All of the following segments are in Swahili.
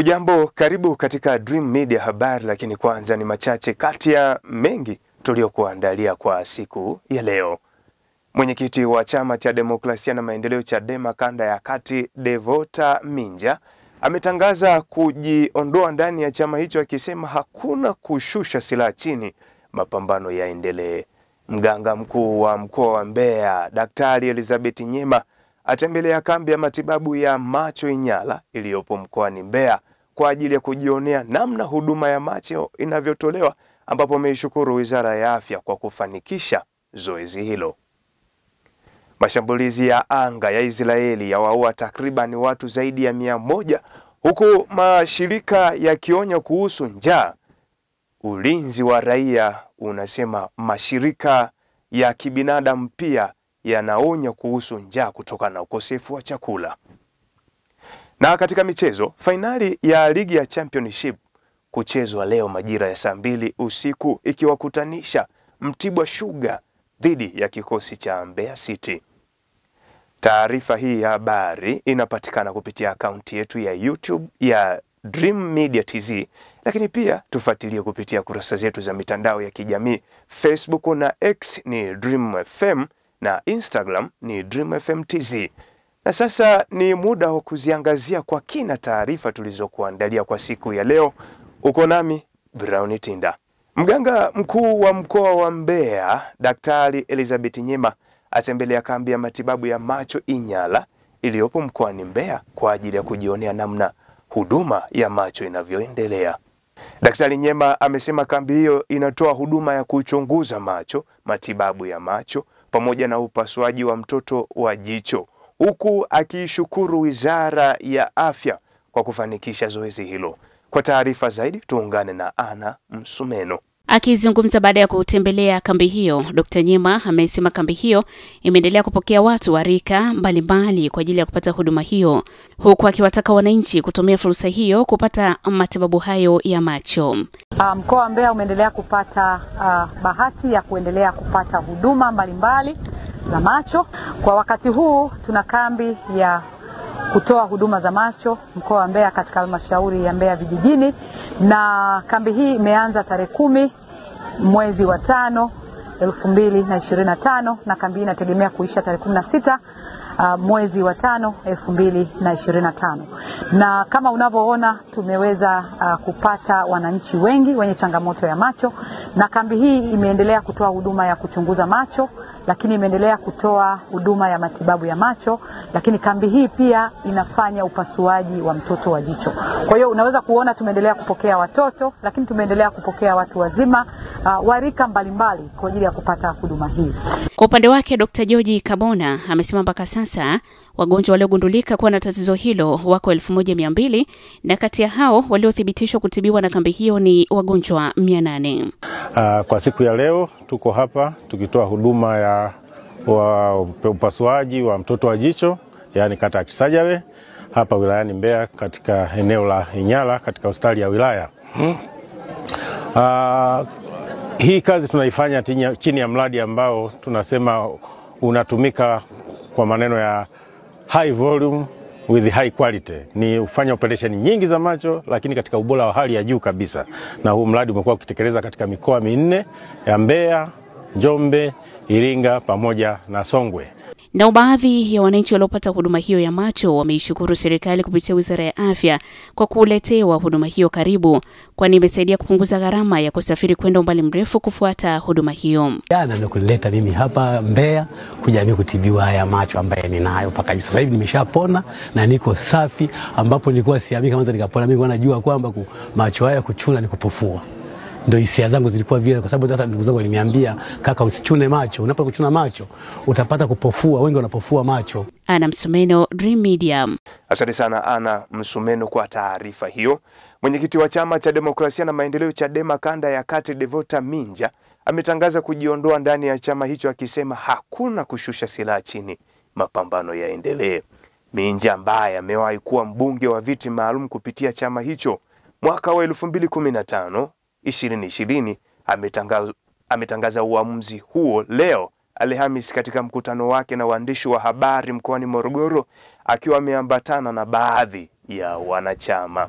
Hujambo, karibu katika Dream Media habari, lakini kwanza ni machache kati ya mengi tuliokuandalia kwa siku ya leo. Mwenyekiti wa Chama cha Demokrasia na Maendeleo Chadema kanda ya kati Devota Minja ametangaza kujiondoa ndani ya chama hicho akisema hakuna kushusha silaha chini, mapambano yaendelee. Mganga mkuu wa mkoa wa Mbeya Daktari Elizabeth Nyema atembelea kambi ya matibabu ya macho Inyala iliyopo mkoani Mbeya kwa ajili ya kujionea namna huduma ya macho inavyotolewa, ambapo ameishukuru Wizara ya Afya kwa kufanikisha zoezi hilo. Mashambulizi ya anga ya Israeli yawaua takriban watu zaidi ya 100 huku mashirika yakionya kuhusu njaa. Ulinzi wa raia unasema mashirika ya kibinadamu pia yanaonya kuhusu njaa kutokana na ukosefu wa chakula. Na katika michezo, fainali ya ligi ya Championship kuchezwa leo majira ya saa 2 usiku ikiwakutanisha Mtibwa Sugar dhidi ya kikosi cha Mbeya City. Taarifa hii ya habari inapatikana kupitia akaunti yetu ya YouTube ya Dream Media TZ, lakini pia tufuatilie kupitia kurasa zetu za mitandao ya kijamii. Facebook na X ni Dream FM na Instagram ni Dream FM TZ. Na sasa ni muda wa kuziangazia kwa kina taarifa tulizokuandalia kwa siku ya leo. Uko nami Brown Tinda. Mganga mkuu wa mkoa wa Mbeya Daktari Elizabeth Nyema atembelea kambi ya matibabu ya macho Inyala iliyopo mkoani Mbeya kwa ajili ya kujionea namna huduma ya macho inavyoendelea. Daktari Nyema amesema kambi hiyo inatoa huduma ya kuchunguza macho, matibabu ya macho pamoja na upasuaji wa mtoto wa jicho, huku akiishukuru Wizara ya Afya kwa kufanikisha zoezi hilo. Kwa taarifa zaidi tuungane na Ana Msumeno. Akizungumza baada ya kutembelea kambi hiyo, Dr. Nyema amesema kambi hiyo imeendelea kupokea watu wa rika mbalimbali kwa ajili ya kupata huduma hiyo, huku akiwataka wananchi kutumia fursa hiyo kupata matibabu hayo ya macho. Mkoa wa Mbeya umeendelea kupata bahati ya kuendelea kupata huduma mbalimbali za macho. Kwa wakati huu tuna kambi ya kutoa huduma za macho mkoa wa Mbeya katika halmashauri ya Mbeya vijijini, na kambi hii imeanza tarehe 10 mwezi wa 5 2025 na kambi hii inategemea kuisha tarehe 16 mwezi wa 5 2025. Na kama unavyoona tumeweza kupata wananchi wengi wenye changamoto ya macho, na kambi hii imeendelea kutoa huduma ya kuchunguza macho, lakini imeendelea kutoa huduma ya matibabu ya macho, lakini kambi hii pia inafanya upasuaji wa mtoto wa jicho. Kwa hiyo unaweza kuona tumeendelea kupokea watoto, lakini tumeendelea kupokea watu wazima wa rika mbalimbali kwa ajili ya kupata huduma hii. Kwa upande wake Dr. George Kabona amesema mpaka sasa wagonjwa waliogundulika kuwa na tatizo hilo wako 1200 na kati ya hao waliothibitishwa kutibiwa na kambi hiyo ni wagonjwa 800. Kwa siku ya leo tuko hapa tukitoa huduma ya upasuaji wa mtoto wa jicho, yani cataract surgery hapa wilayani Mbeya katika eneo la Inyala katika hospitali ya wilaya. Hii kazi tunaifanya chini ya mradi ambao tunasema unatumika kwa maneno ya high volume with high quality. Ni ufanya operation nyingi za macho lakini katika ubora wa hali ya juu kabisa. Na huu mradi umekuwa ukitekeleza katika mikoa 4 ya Mbeya, Njombe, Iringa pamoja na Songwe. Na baadhi ya wananchi waliopata huduma hiyo ya macho wameishukuru serikali kupitia Wizara ya Afya kwa kuletewa huduma hiyo karibu, kwani imesaidia kupunguza gharama ya kusafiri kwenda umbali mrefu kufuata huduma hiyo. Jana ndio kuleta mimi hapa Mbeya kuja mimi kutibiwa haya macho ambaye ninayo mpaka sasa hivi nimeshapona na niko safi, ambapo nilikuwa siamini kama nikapona. Mimi najua kwamba macho haya kuchuna ni kupofua. Ndio hisia zangu zilikuwa vile, kwa sababu hata ndugu zangu waliniambia kaka usichune macho, unapokuchuna macho utapata kupofua, wengi wanapofua macho. Ana Msumeno, Dream Media. Asante sana Ana Msumeno kwa taarifa hiyo. Mwenyekiti wa Chama cha Demokrasia na Maendeleo Chadema kanda ya kati Devota Minja ametangaza kujiondoa ndani ya chama hicho akisema hakuna kushusha silaha chini, mapambano yaendelee. Minja ambaye amewahi kuwa mbunge wa viti maalum kupitia chama hicho mwaka wa 2020 ametangaza uamuzi huo leo Alhamisi katika mkutano wake na waandishi wa habari mkoani Morogoro akiwa ameambatana na baadhi ya wanachama.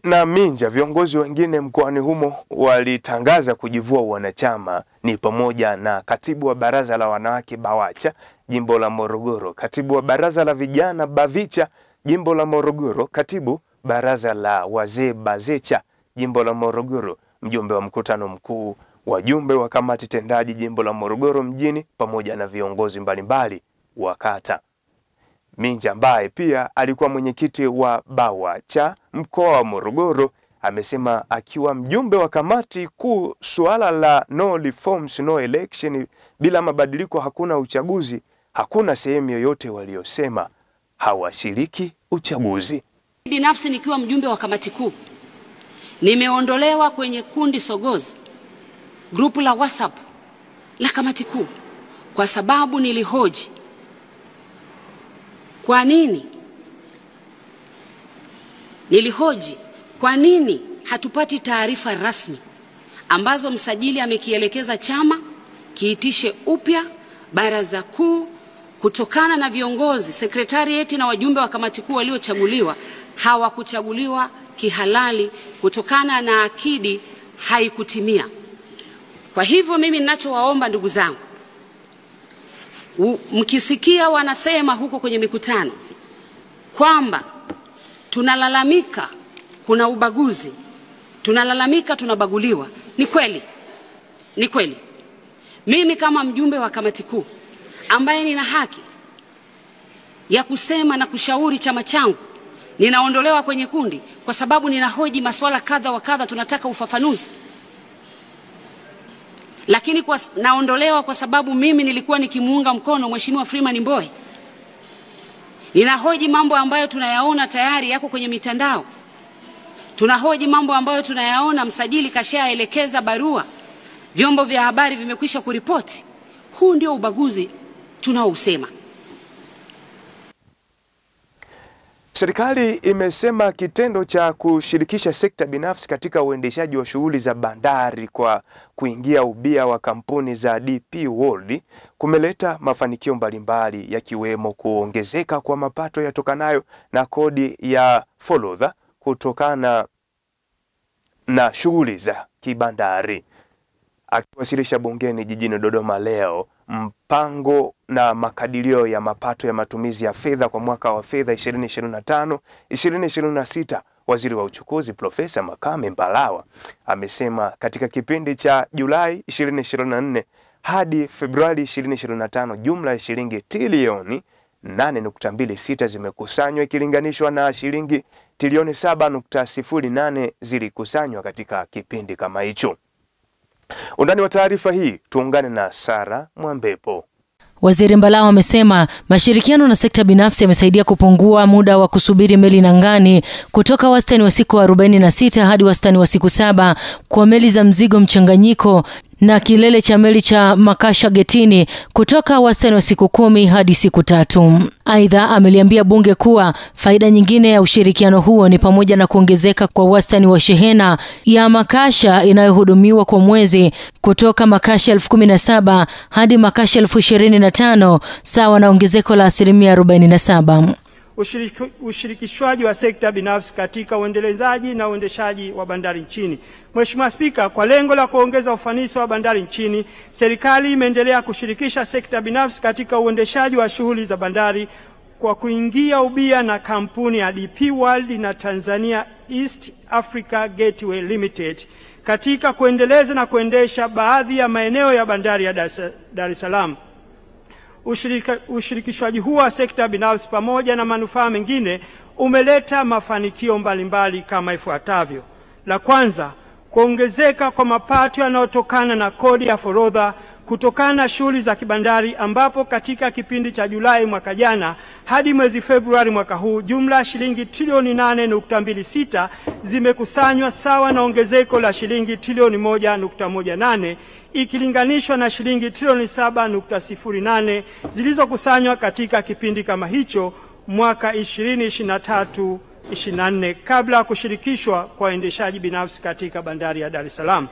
Na Minja, viongozi wengine mkoani humo walitangaza kujivua wanachama, ni pamoja na katibu wa baraza la wanawake BAWACHA jimbo la Morogoro, katibu wa baraza la vijana BAVICHA jimbo la Morogoro, katibu baraza la wazee BAZECHA jimbo la Morogoro, mjumbe wa mkutano mkuu, wajumbe wa kamati tendaji jimbo la Morogoro mjini, pamoja na viongozi mbalimbali wa kata. Minja ambaye pia alikuwa mwenyekiti wa BAWACHA mkoa wa Morogoro amesema akiwa mjumbe wa kamati kuu, suala la no reforms no election, bila mabadiliko hakuna uchaguzi, hakuna sehemu yoyote waliosema hawashiriki uchaguzi. Binafsi nikiwa mjumbe wa kamati kuu, nimeondolewa kwenye kundi sogozi, grupu la WhatsApp la kamati kuu, kwa sababu nilihoji kwa nini hatupati taarifa rasmi ambazo msajili amekielekeza chama kiitishe upya baraza kuu, kutokana na viongozi sekretarieti na wajumbe wa kamati kuu waliochaguliwa hawakuchaguliwa kihalali kutokana na akidi haikutimia. Kwa hivyo mimi ninachowaomba ndugu zangu, mkisikia wanasema huko kwenye mikutano kwamba tunalalamika kuna ubaguzi, tunalalamika tunabaguliwa, ni kweli. Ni kweli. Mimi kama mjumbe wa kamati kuu ambaye nina haki ya kusema na kushauri chama changu, ninaondolewa kwenye kundi kwa sababu ninahoji masuala kadha wa kadha, tunataka ufafanuzi. Lakini naondolewa kwa sababu mimi nilikuwa nikimuunga mkono Mheshimiwa Freeman Mbowe. Ninahoji mambo ambayo tunayaona tayari yako kwenye mitandao. Tunahoji mambo ambayo tunayaona msajili kashaelekeza barua, vyombo vya habari vimekwisha kuripoti. Huu ndio ubaguzi tunaousema. Serikali imesema kitendo cha kushirikisha sekta binafsi katika uendeshaji wa shughuli za bandari kwa kuingia ubia wa kampuni za DP World kumeleta mafanikio mbalimbali, yakiwemo kuongezeka kwa mapato yatokanayo na kodi ya forodha kutokana na shughuli za kibandari. Akiwasilisha bungeni jijini Dodoma leo mpango na makadirio ya mapato ya matumizi ya fedha kwa mwaka wa fedha 2025-2026, Waziri wa Uchukuzi Profesa Makame Mbarawa amesema katika kipindi cha Julai 2024 hadi Februari 2025 jumla ya shilingi trilioni 8.26 zimekusanywa ikilinganishwa na shilingi trilioni 7.08 zilikusanywa katika kipindi kama hicho. Undani wa taarifa hii tuungane na Sara Mwambepo. Waziri Mbarawa amesema mashirikiano na sekta binafsi yamesaidia kupungua muda wa kusubiri meli nangani kutoka wastani wa siku 46 hadi wastani wa siku 7 kwa meli za mzigo mchanganyiko, na kilele cha meli cha Makasha Getini kutoka wastani wa siku 10 hadi siku 3. Aidha, ameliambia bunge kuwa faida nyingine ya ushirikiano huo ni pamoja na kuongezeka kwa wastani wa shehena ya makasha inayohudumiwa kwa mwezi kutoka makasha 17,000 hadi makasha 25,000, sawa na ongezeko la 47%. Ushirikishwaji wa sekta binafsi katika uendelezaji na uendeshaji wa bandari nchini. Mheshimiwa Spika, kwa lengo la kuongeza ufanisi wa bandari nchini, serikali imeendelea kushirikisha sekta binafsi katika uendeshaji wa shughuli za bandari kwa kuingia ubia na kampuni ya DP World na Tanzania East Africa Gateway Limited katika kuendeleza na kuendesha baadhi ya maeneo ya bandari ya Dar es Salaam. Ushirikishwaji huu wa sekta binafsi pamoja na manufaa mengine umeleta mafanikio mbalimbali kama ifuatavyo. La kwanza, kuongezeka kwa mapato yanayotokana na kodi ya forodha kutokana na shughuli za kibandari, ambapo katika kipindi cha Julai mwaka jana hadi mwezi Februari mwaka huu jumla shilingi trilioni 8.26 zimekusanywa, sawa na ongezeko la shilingi trilioni 1.18 ikilinganishwa na shilingi trilioni 7.08 zilizokusanywa katika kipindi kama hicho mwaka 2023-24 kabla ya kushirikishwa kwa waendeshaji binafsi katika bandari ya Dar es Salaam.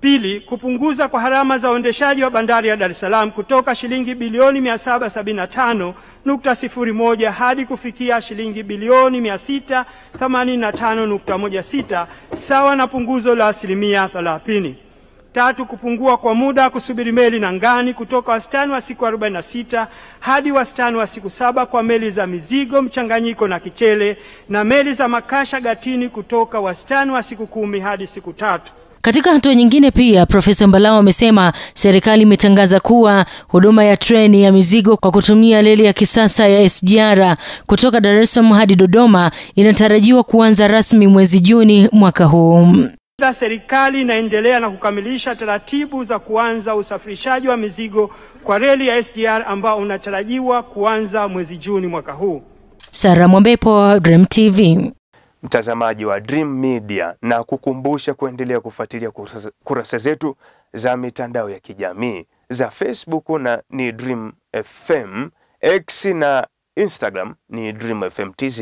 Pili, kupunguza kwa harama za uendeshaji wa bandari ya Dar es Salaam kutoka shilingi bilioni 775.01 hadi kufikia shilingi bilioni 685.16 sawa na punguzo la 30%. Tatu, kupungua kwa muda kusubiri meli na ngani kutoka wastani wa siku 46 hadi wastani wa siku 7 kwa meli za mizigo mchanganyiko na kichele, na meli za makasha gatini kutoka wastani wa siku 10 hadi siku 3. Katika hatua nyingine pia, Profesa Mbalao amesema serikali imetangaza kuwa huduma ya treni ya mizigo kwa kutumia reli ya kisasa ya SGR kutoka Dar es Salaam hadi Dodoma inatarajiwa kuanza rasmi mwezi Juni mwaka huu. Serikali inaendelea na kukamilisha taratibu za kuanza usafirishaji wa mizigo kwa reli ya SGR ambao unatarajiwa kuanza mwezi Juni mwaka huu. Sara Mwambepo, Dream TV. Mtazamaji wa Dream Media, na kukumbusha kuendelea kufuatilia kurasa zetu za mitandao ya kijamii za Facebook na ni Dream FM, X na Instagram ni Dream FM TZ.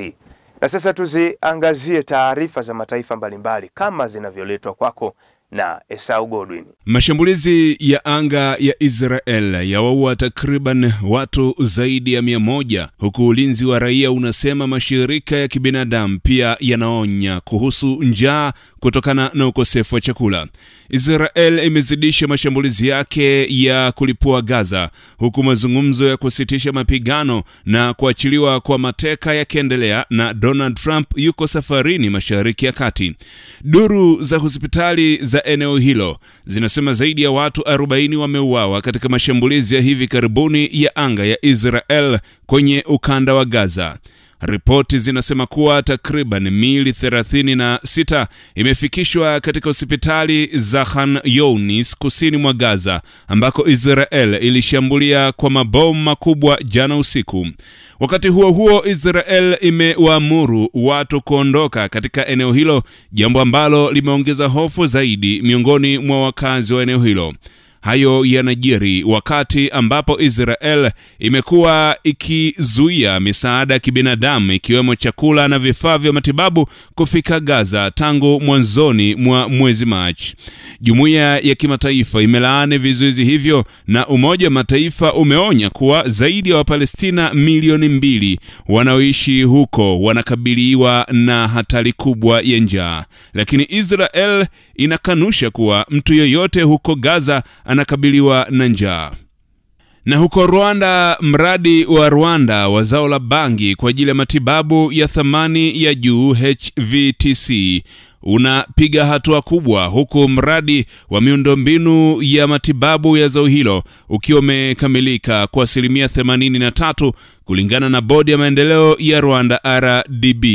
Na sasa tuziangazie taarifa za mataifa mbalimbali kama zinavyoletwa kwako na Esau Godwin. Mashambulizi ya anga ya Israel yawaua takriban watu zaidi ya 100, huku ulinzi wa raia unasema mashirika ya kibinadamu pia yanaonya kuhusu njaa kutokana na ukosefu wa chakula. Israel imezidisha mashambulizi yake ya kulipua Gaza, huku mazungumzo ya kusitisha mapigano na kuachiliwa kwa mateka yakiendelea, na Donald Trump yuko safarini Mashariki ya Kati. Duru za hospitali za eneo hilo zinasema zaidi ya watu 40 wameuawa katika mashambulizi ya hivi karibuni ya anga ya Israel kwenye ukanda wa Gaza. Ripoti zinasema kuwa takriban miili 36 imefikishwa katika hospitali za Khan Younis kusini mwa Gaza, ambako Israel ilishambulia kwa mabomu makubwa jana usiku. Wakati huo huo, Israel imewaamuru watu kuondoka katika eneo hilo, jambo ambalo limeongeza hofu zaidi miongoni mwa wakazi wa eneo hilo. Hayo yanajiri wakati ambapo Israel imekuwa ikizuia misaada ya kibinadamu ikiwemo chakula na vifaa vya matibabu kufika Gaza tangu mwanzoni mwa mwezi Machi. Jumuiya ya kimataifa imelaani vizuizi hivyo, na Umoja wa Mataifa umeonya kuwa zaidi ya Wapalestina milioni 2 wanaoishi huko wanakabiliwa na hatari kubwa ya njaa. Lakini Israel inakanusha kuwa mtu yeyote huko Gaza anakabiliwa na njaa. Na huko Rwanda, mradi wa Rwanda wa zao la bangi kwa ajili ya matibabu ya thamani ya juu HVTC unapiga hatua kubwa, huku mradi wa miundombinu ya matibabu ya zao hilo ukiwa umekamilika kwa 83% kulingana na bodi ya maendeleo ya Rwanda RDB.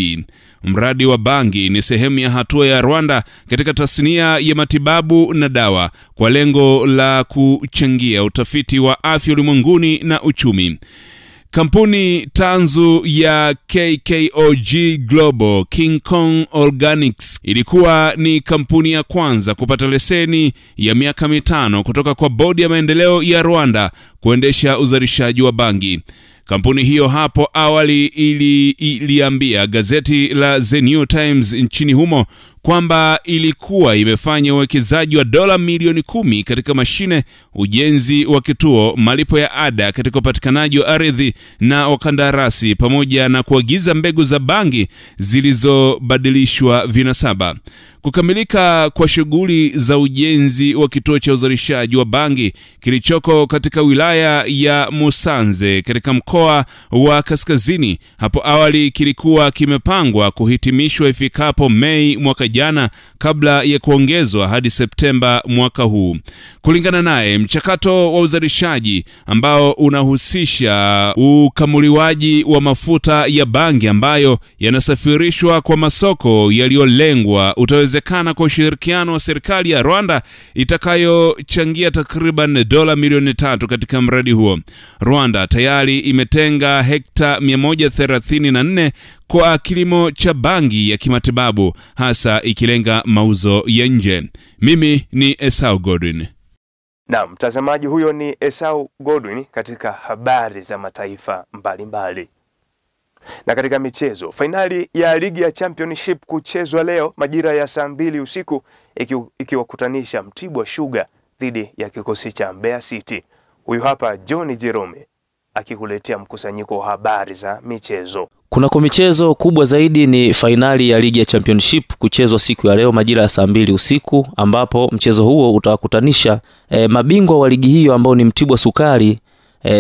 Mradi wa bangi ni sehemu ya hatua ya Rwanda katika tasnia ya matibabu na dawa kwa lengo la kuchangia utafiti wa afya ulimwenguni na uchumi. Kampuni tanzu ya KKOG Global King Kong Organics ilikuwa ni kampuni ya kwanza kupata leseni ya miaka 5 kutoka kwa bodi ya maendeleo ya Rwanda kuendesha uzalishaji wa bangi. Kampuni hiyo hapo awali iliambia gazeti la The New Times nchini humo kwamba ilikuwa imefanya uwekezaji wa dola milioni 10 katika mashine, ujenzi wa kituo, malipo ya ada katika upatikanaji wa ardhi na wakandarasi, pamoja na kuagiza mbegu za bangi zilizobadilishwa vinasaba. Kukamilika kwa shughuli za ujenzi wa kituo cha uzalishaji wa bangi kilichoko katika wilaya ya Musanze katika mkoa wa Kaskazini hapo awali kilikuwa kimepangwa kuhitimishwa ifikapo Mei mwaka jana, kabla ya kuongezwa hadi Septemba mwaka huu. Kulingana naye, mchakato wa uzalishaji ambao unahusisha ukamuliwaji wa mafuta ya bangi ambayo yanasafirishwa kwa masoko yaliyolengwa utawezekana kwa ushirikiano wa serikali ya Rwanda itakayochangia takriban dola milioni 3 katika mradi huo. Rwanda tayari imetenga hekta 134 kwa kilimo cha bangi ya kimatibabu, hasa ikilenga mauzo ya nje. Mimi ni Esau Godwin. Na mtazamaji, huyo ni Esau Godwin katika habari za mataifa mbalimbali. Na katika michezo, fainali ya ligi ya Championship kuchezwa leo majira ya saa 2 usiku ikiwakutanisha Mtibwa Sugar dhidi ya kikosi cha Mbeya City. Huyu hapa John Jerome akikuletea mkusanyiko wa habari za michezo. Kunako michezo kubwa zaidi ni fainali ya ligi ya Championship kuchezwa siku ya leo majira ya saa 2 usiku, ambapo mchezo huo utawakutanisha mabingwa wa ligi hiyo ambao ni Mtibwa Sukari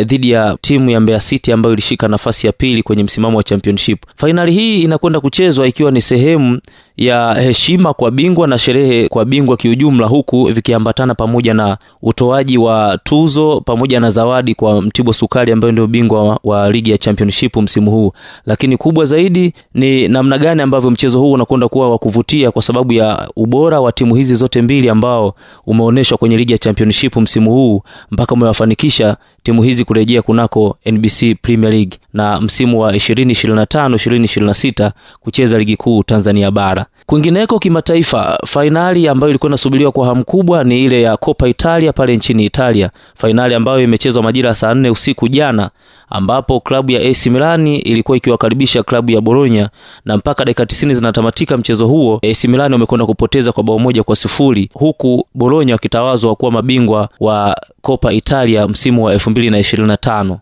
dhidi ya timu ya Mbeya City ambayo ilishika nafasi ya pili kwenye msimamo wa Championship. Fainali hii inakwenda kuchezwa ikiwa ni sehemu ya heshima kwa bingwa na sherehe kwa bingwa kiujumla, huku vikiambatana pamoja na utoaji wa tuzo pamoja na zawadi kwa Mtibwa Sukari ambayo ndio bingwa wa ligi ya Championship msimu huu. Lakini kubwa zaidi ni namna gani ambavyo mchezo huu unakwenda kuwa wa kuvutia kwa sababu ya ubora wa timu hizi zote mbili ambao umeonyeshwa kwenye ligi ya Championship msimu huu mpaka umewafanikisha timu hizi kurejea kunako NBC Premier League na msimu wa 2025-2026 kucheza ligi kuu Tanzania bara. Kwingineko kimataifa, fainali ambayo ilikuwa inasubiriwa kwa hamu kubwa ni ile ya Coppa Italia pale nchini Italia. Fainali ambayo imechezwa majira ya saa 4 usiku jana, ambapo klabu ya AC Milan ilikuwa ikiwakaribisha klabu ya Bologna, na mpaka dakika 90 zinatamatika mchezo huo AC Milan wamekwenda kupoteza kwa bao 1-0, huku Bologna wakitawazwa kuwa mabingwa wa Coppa Italia msimu wa 2025.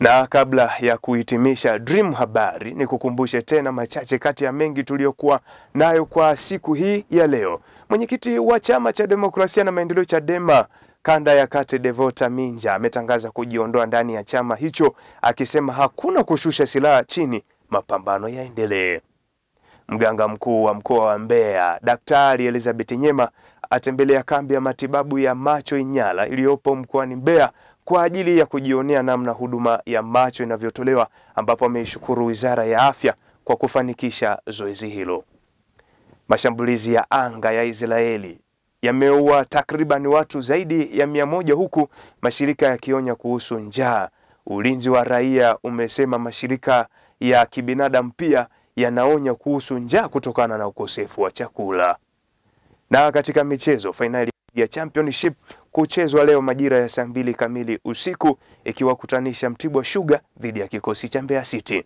Na kabla ya kuhitimisha Dream habari, ni kukumbushe tena machache kati ya mengi tuliyokuwa nayo kwa siku hii ya leo. Mwenyekiti wa Chama cha Demokrasia na Maendeleo Chadema kanda ya Kate Devota Minja ametangaza kujiondoa ndani ya chama hicho, akisema hakuna kushusha silaha chini, mapambano yaendelee. Mganga mkuu wa mkoa wa Mbeya Daktari Elizabeth Nyema atembelea kambi ya matibabu ya macho Inyala iliyopo mkoani Mbeya kwa ajili ya kujionea namna huduma ya macho inavyotolewa, ambapo ameishukuru Wizara ya Afya kwa kufanikisha zoezi hilo. Mashambulizi ya anga ya Israeli yameua takriban watu zaidi ya 100, huku mashirika yakionya kuhusu njaa. Ulinzi wa raia umesema mashirika ya kibinadamu pia yanaonya kuhusu njaa kutokana na ukosefu wa chakula. Na katika michezo, fainali ya Championship kuchezwa leo majira ya saa 2 kamili usiku ikiwakutanisha Mtibwa Sugar dhidi ya kikosi cha Mbeya City.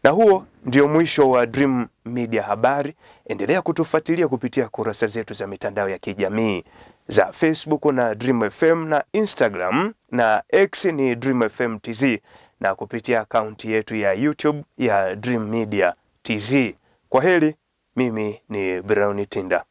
Na huo ndio mwisho wa Dream Media habari. Endelea kutufuatilia kupitia kurasa zetu za mitandao ya kijamii za Facebook na Dream FM, na Instagram na X ni Dream FM TZ, na kupitia akaunti yetu ya YouTube ya Dream Media TZ. Kwa heri, mimi ni Brown Tinda.